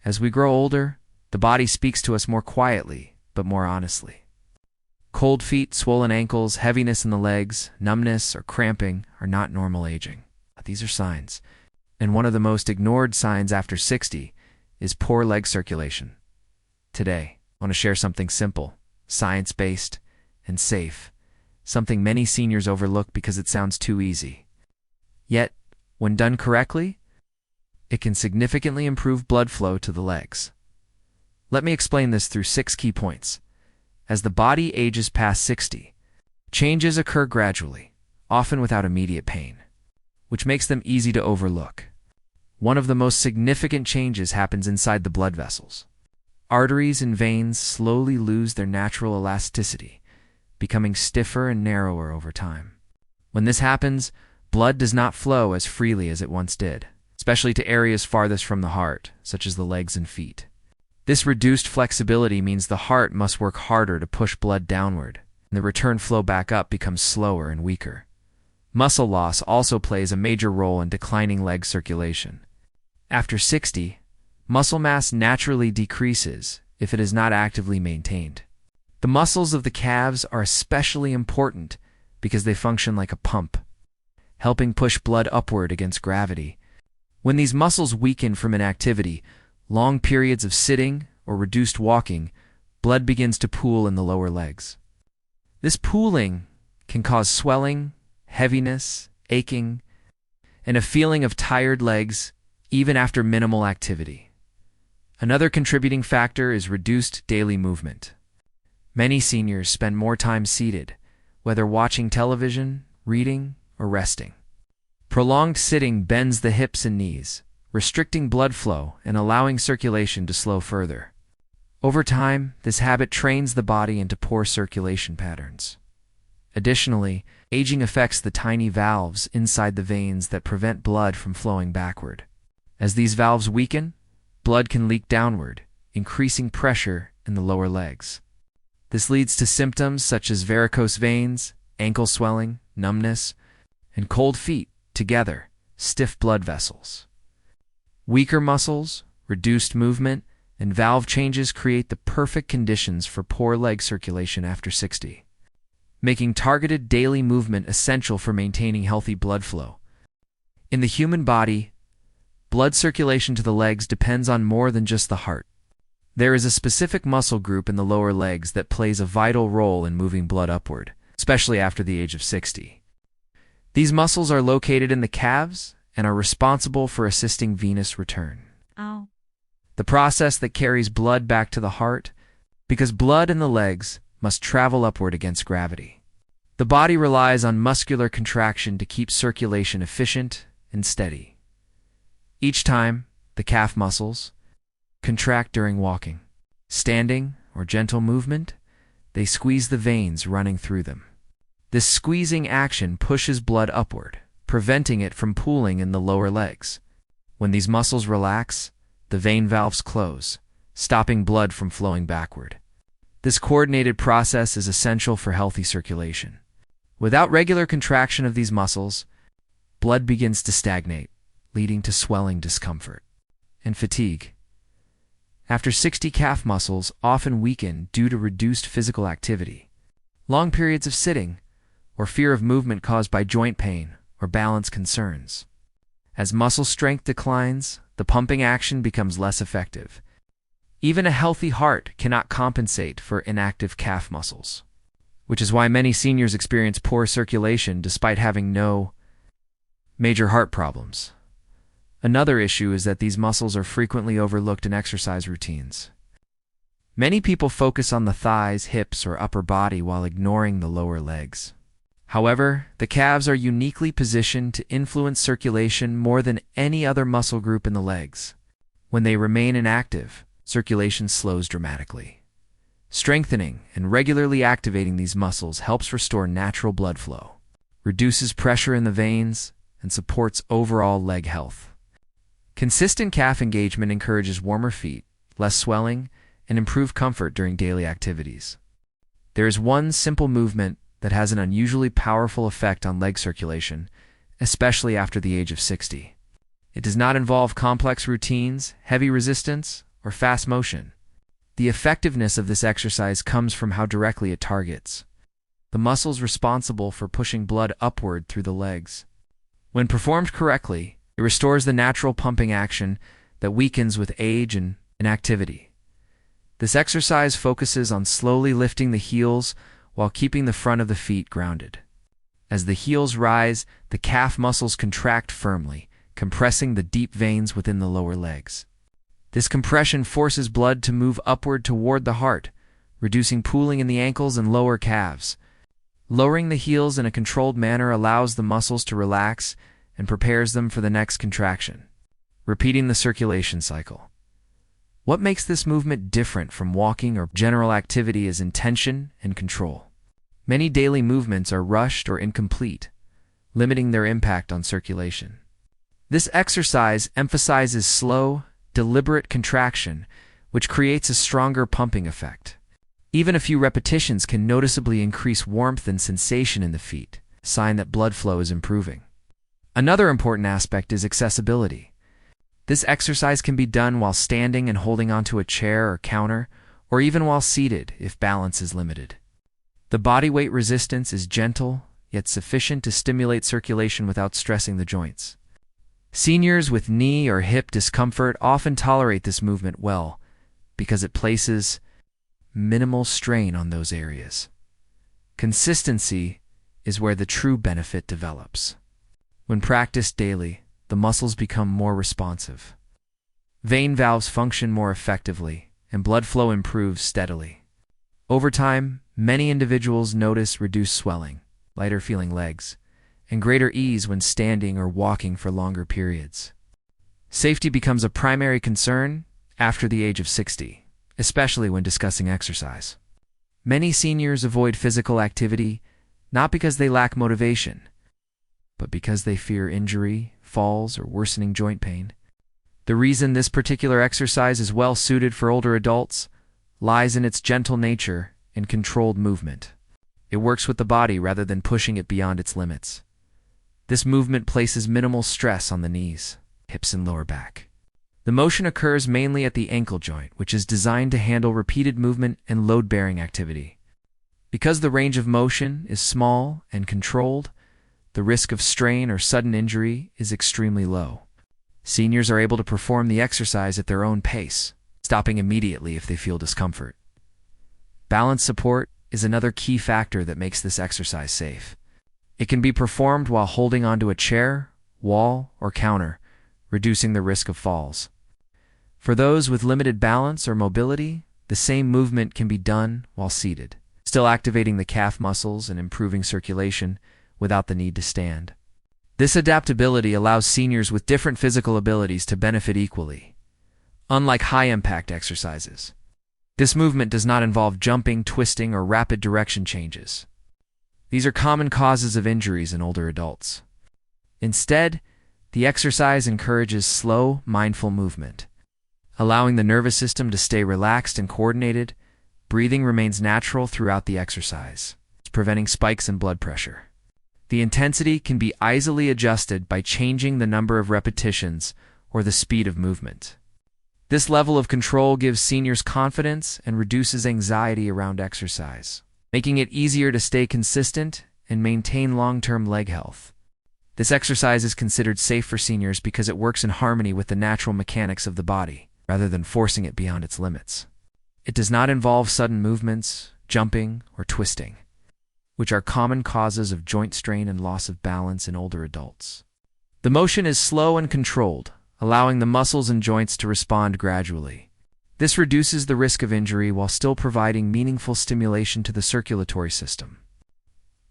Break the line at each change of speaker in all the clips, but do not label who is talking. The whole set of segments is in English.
As we grow older, the body speaks to us more quietly, but more honestly. Cold feet, swollen ankles, heaviness in the legs, numbness, or cramping are not normal aging. These are signs. And one of the most ignored signs after 60 is poor leg circulation. Today, I want to share something simple, science-based, and safe, something many seniors overlook because it sounds too easy. Yet, when done correctly, it can significantly improve blood flow to the legs. Let me explain this through 6 key points. As the body ages past 60, changes occur gradually, often without immediate pain, which makes them easy to overlook. One of the most significant changes happens inside the blood vessels. Arteries and veins slowly lose their natural elasticity, becoming stiffer and narrower over time. When this happens, blood does not flow as freely as it once did, especially to areas farthest from the heart, such as the legs and feet. This reduced flexibility means the heart must work harder to push blood downward, and the return flow back up becomes slower and weaker. Muscle loss also plays a major role in declining leg circulation. After 60, muscle mass naturally decreases if it is not actively maintained. The muscles of the calves are especially important because they function like a pump, helping push blood upward against gravity. When these muscles weaken from inactivity, long periods of sitting or reduced walking, blood begins to pool in the lower legs. This pooling can cause swelling, heaviness, aching, and a feeling of tired legs even after minimal activity. Another contributing factor is reduced daily movement. Many seniors spend more time seated, whether watching television, reading, or resting. Prolonged sitting bends the hips and knees, restricting blood flow and allowing circulation to slow further. Over time, this habit trains the body into poor circulation patterns. Additionally, aging affects the tiny valves inside the veins that prevent blood from flowing backward. As these valves weaken, blood can leak downward, increasing pressure in the lower legs. This leads to symptoms such as varicose veins, ankle swelling, numbness, and cold feet, together, stiff blood vessels. Weaker muscles, reduced movement, and valve changes create the perfect conditions for poor leg circulation after 60, making targeted daily movement essential for maintaining healthy blood flow. In the human body, blood circulation to the legs depends on more than just the heart. There is a specific muscle group in the lower legs that plays a vital role in moving blood upward, especially after the age of 60. These muscles are located in the calves and are responsible for assisting venous return. The process that carries blood back to the heart, because blood in the legs must travel upward against gravity. The body relies on muscular contraction to keep circulation efficient and steady. Each time, the calf muscles contract during walking, standing, or gentle movement, they squeeze the veins running through them. This squeezing action pushes blood upward, preventing it from pooling in the lower legs. When these muscles relax, the vein valves close, stopping blood from flowing backward. This coordinated process is essential for healthy circulation. Without regular contraction of these muscles, blood begins to stagnate, leading to swelling discomfort and fatigue. After 60, calf muscles often weaken due to reduced physical activity, long periods of sitting, or fear of movement caused by joint pain or balance concerns. As muscle strength declines, the pumping action becomes less effective. Even a healthy heart cannot compensate for inactive calf muscles, which is why many seniors experience poor circulation despite having no major heart problems. Another issue is that these muscles are frequently overlooked in exercise routines. Many people focus on the thighs, hips, or upper body while ignoring the lower legs. However, the calves are uniquely positioned to influence circulation more than any other muscle group in the legs. When they remain inactive, circulation slows dramatically. Strengthening and regularly activating these muscles helps restore natural blood flow, reduces pressure in the veins, and supports overall leg health. Consistent calf engagement encourages warmer feet, less swelling, and improved comfort during daily activities. There is one simple movement that has an unusually powerful effect on leg circulation, especially after the age of 60. It does not involve complex routines, heavy resistance, or fast motion. The effectiveness of this exercise comes from how directly it targets the muscles responsible for pushing blood upward through the legs. When performed correctly, it restores the natural pumping action that weakens with age and inactivity. This exercise focuses on slowly lifting the heels while keeping the front of the feet grounded. As the heels rise, the calf muscles contract firmly, compressing the deep veins within the lower legs. This compression forces blood to move upward toward the heart, reducing pooling in the ankles and lower calves. Lowering the heels in a controlled manner allows the muscles to relax and prepares them for the next contraction. Repeating the circulation cycle. What makes this movement different from walking or general activity is intention and control. Many daily movements are rushed or incomplete, limiting their impact on circulation. This exercise emphasizes slow, deliberate contraction, which creates a stronger pumping effect. Even a few repetitions can noticeably increase warmth and sensation in the feet, a sign that blood flow is improving. Another important aspect is accessibility. This exercise can be done while standing and holding onto a chair or counter, or even while seated if balance is limited. The body weight resistance is gentle, yet sufficient to stimulate circulation without stressing the joints. Seniors with knee or hip discomfort often tolerate this movement well because it places minimal strain on those areas. Consistency is where the true benefit develops. When practiced daily, the muscles become more responsive. Vein valves function more effectively, and blood flow improves steadily. Over time, many individuals notice reduced swelling, lighter feeling legs, and greater ease when standing or walking for longer periods. Safety becomes a primary concern after the age of 60. Especially when discussing exercise. Many seniors avoid physical activity not because they lack motivation, but because they fear injury, falls, or worsening joint pain. The reason this particular exercise is well suited for older adults lies in its gentle nature and controlled movement. It works with the body rather than pushing it beyond its limits. This movement places minimal stress on the knees, hips, and lower back. The motion occurs mainly at the ankle joint, which is designed to handle repeated movement and load-bearing activity. Because the range of motion is small and controlled, the risk of strain or sudden injury is extremely low. Seniors are able to perform the exercise at their own pace, stopping immediately if they feel discomfort. Balance support is another key factor that makes this exercise safe. It can be performed while holding onto a chair, wall, or counter, reducing the risk of falls. For those with limited balance or mobility, the same movement can be done while seated, still activating the calf muscles and improving circulation without the need to stand. This adaptability allows seniors with different physical abilities to benefit equally. Unlike high-impact exercises, this movement does not involve jumping, twisting, or rapid direction changes. These are common causes of injuries in older adults. Instead, the exercise encourages slow, mindful movement. Allowing the nervous system to stay relaxed and coordinated, breathing remains natural throughout the exercise, preventing spikes in blood pressure. The intensity can be easily adjusted by changing the number of repetitions or the speed of movement. This level of control gives seniors confidence and reduces anxiety around exercise, making it easier to stay consistent and maintain long-term leg health. This exercise is considered safe for seniors because it works in harmony with the natural mechanics of the body, rather than forcing it beyond its limits. It does not involve sudden movements, jumping, or twisting, which are common causes of joint strain and loss of balance in older adults. The motion is slow and controlled, allowing the muscles and joints to respond gradually. This reduces the risk of injury while still providing meaningful stimulation to the circulatory system.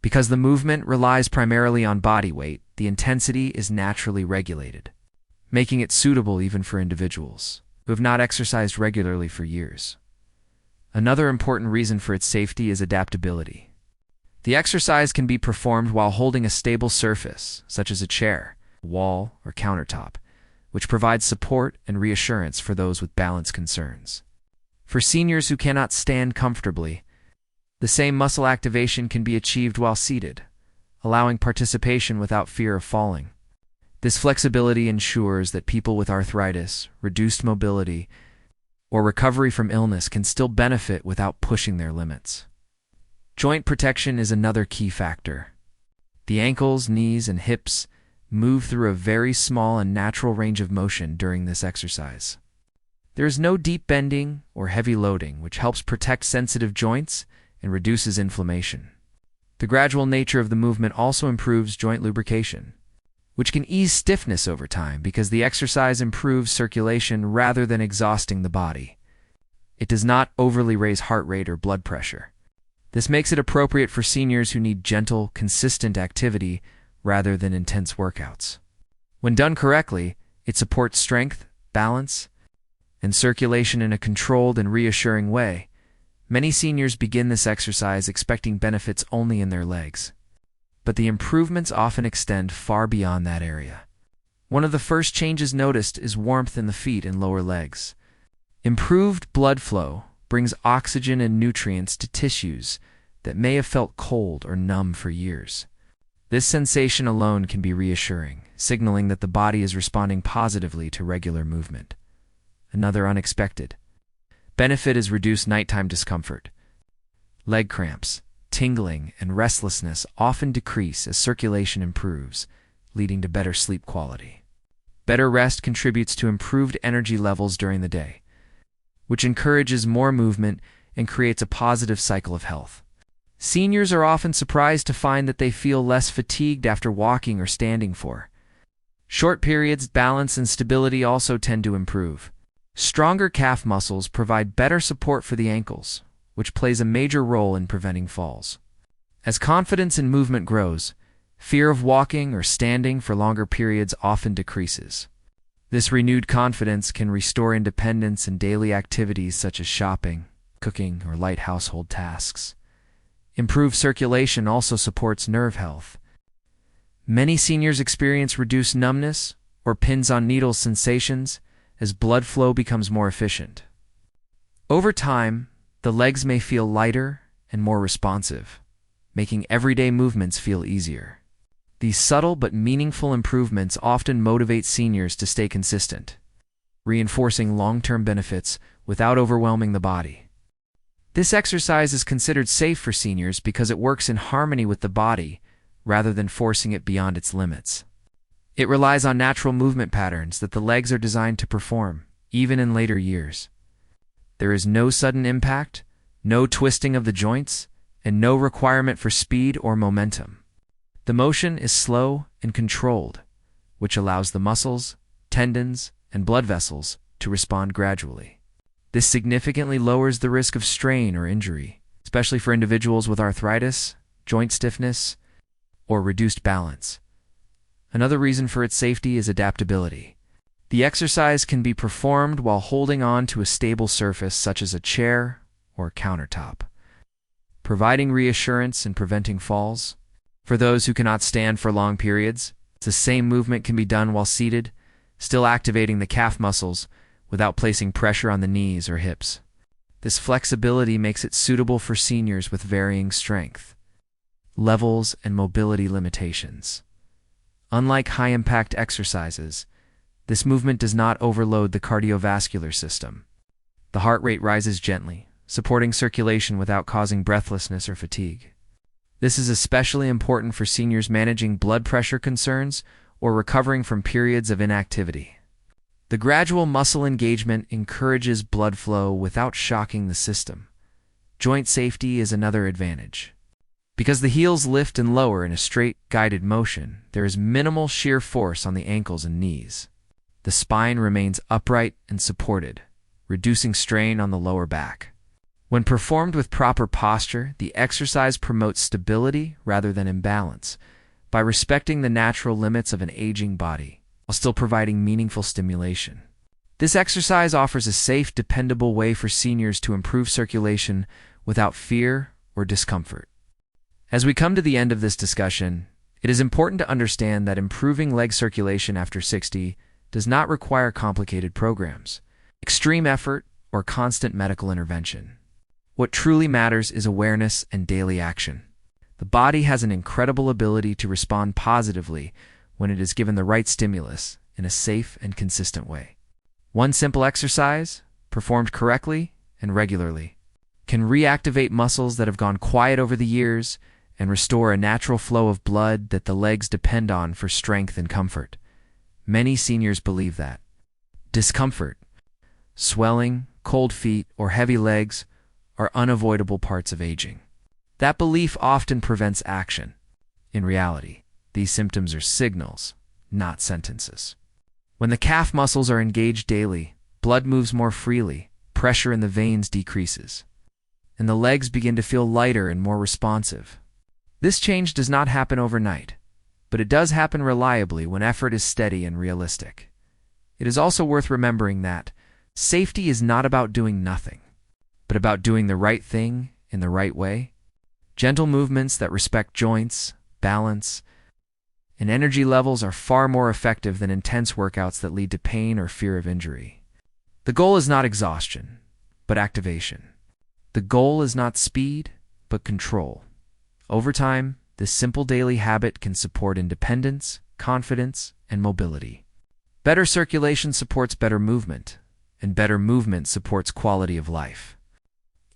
Because the movement relies primarily on body weight, the intensity is naturally regulated, making it suitable even for individuals who have not exercised regularly for years. Another important reason for its safety is adaptability. The exercise can be performed while holding a stable surface, such as a chair, wall, or countertop, which provides support and reassurance for those with balance concerns. For seniors who cannot stand comfortably, the same muscle activation can be achieved while seated, allowing participation without fear of falling. This flexibility ensures that people with arthritis, reduced mobility, or recovery from illness can still benefit without pushing their limits. Joint protection is another key factor. The ankles, knees, and hips move through a very small and natural range of motion during this exercise. There is no deep bending or heavy loading, which helps protect sensitive joints and reduces inflammation. The gradual nature of the movement also improves joint lubrication, which can ease stiffness over time because the exercise improves circulation rather than exhausting the body. It does not overly raise heart rate or blood pressure. This makes it appropriate for seniors who need gentle, consistent activity rather than intense workouts. When done correctly, it supports strength, balance, and circulation in a controlled and reassuring way. Many seniors begin this exercise expecting benefits only in their legs, but the improvements often extend far beyond that area. One of the first changes noticed is warmth in the feet and lower legs. Improved blood flow brings oxygen and nutrients to tissues that may have felt cold or numb for years. This sensation alone can be reassuring, signaling that the body is responding positively to regular movement. Another unexpected benefit is reduced nighttime discomfort. Leg cramps, tingling, and restlessness often decrease as circulation improves, leading to better sleep quality. Better rest contributes to improved energy levels during the day, which encourages more movement and creates a positive cycle of health. Seniors are often surprised to find that they feel less fatigued after walking or standing for short periods. Balance and stability also tend to improve. Stronger calf muscles provide better support for the ankles, which plays a major role in preventing falls. As confidence in movement grows, fear of walking or standing for longer periods often decreases. This renewed confidence can restore independence in daily activities such as shopping, cooking, or light household tasks. Improved circulation also supports nerve health. Many seniors experience reduced numbness or pins on needles sensations as blood flow becomes more efficient. Over time, the legs may feel lighter and more responsive, making everyday movements feel easier. These subtle but meaningful improvements often motivate seniors to stay consistent, reinforcing long-term benefits without overwhelming the body. This exercise is considered safe for seniors because it works in harmony with the body rather than forcing it beyond its limits. It relies on natural movement patterns that the legs are designed to perform, even in later years. There is no sudden impact, no twisting of the joints, and no requirement for speed or momentum. The motion is slow and controlled, which allows the muscles, tendons, and blood vessels to respond gradually. This significantly lowers the risk of strain or injury, especially for individuals with arthritis, joint stiffness, or reduced balance. Another reason for its safety is adaptability. The exercise can be performed while holding on to a stable surface such as a chair or countertop, providing reassurance and preventing falls. For those who cannot stand for long periods, the same movement can be done while seated, still activating the calf muscles without placing pressure on the knees or hips. This flexibility makes it suitable for seniors with varying strength levels and mobility limitations. Unlike high-impact exercises, this movement does not overload the cardiovascular system. The heart rate rises gently, supporting circulation without causing breathlessness or fatigue. This is especially important for seniors managing blood pressure concerns or recovering from periods of inactivity. The gradual muscle engagement encourages blood flow without shocking the system. Joint safety is another advantage. Because the heels lift and lower in a straight, guided motion, there is minimal shear force on the ankles and knees. The spine remains upright and supported, reducing strain on the lower back. When performed with proper posture, the exercise promotes stability rather than imbalance by respecting the natural limits of an aging body while still providing meaningful stimulation. This exercise offers a safe, dependable way for seniors to improve circulation without fear or discomfort. As we come to the end of this discussion, it is important to understand that improving leg circulation after 60 does not require complicated programs, extreme effort, or constant medical intervention. What truly matters is awareness and daily action. The body has an incredible ability to respond positively when it is given the right stimulus in a safe and consistent way. One simple exercise, performed correctly and regularly, can reactivate muscles that have gone quiet over the years and restore a natural flow of blood that the legs depend on for strength and comfort. Many seniors believe that discomfort, swelling, cold feet, or heavy legs are unavoidable parts of aging. That belief often prevents action. In reality, these symptoms are signals, not sentences. When the calf muscles are engaged daily, blood moves more freely, pressure in the veins decreases, and the legs begin to feel lighter and more responsive. This change does not happen overnight, but it does happen reliably when effort is steady and realistic. It is also worth remembering that safety is not about doing nothing, but about doing the right thing in the right way. Gentle movements that respect joints, balance, and energy levels are far more effective than intense workouts that lead to pain or fear of injury. The goal is not exhaustion, but activation. The goal is not speed, but control. Over time, this simple daily habit can support independence, confidence, and mobility. Better circulation supports better movement, and better movement supports quality of life.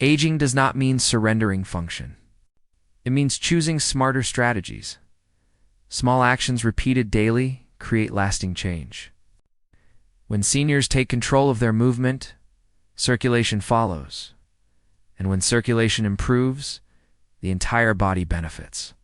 Aging does not mean surrendering function. It means choosing smarter strategies. Small actions repeated daily create lasting change. When seniors take control of their movement, circulation follows. And when circulation improves, the entire body benefits.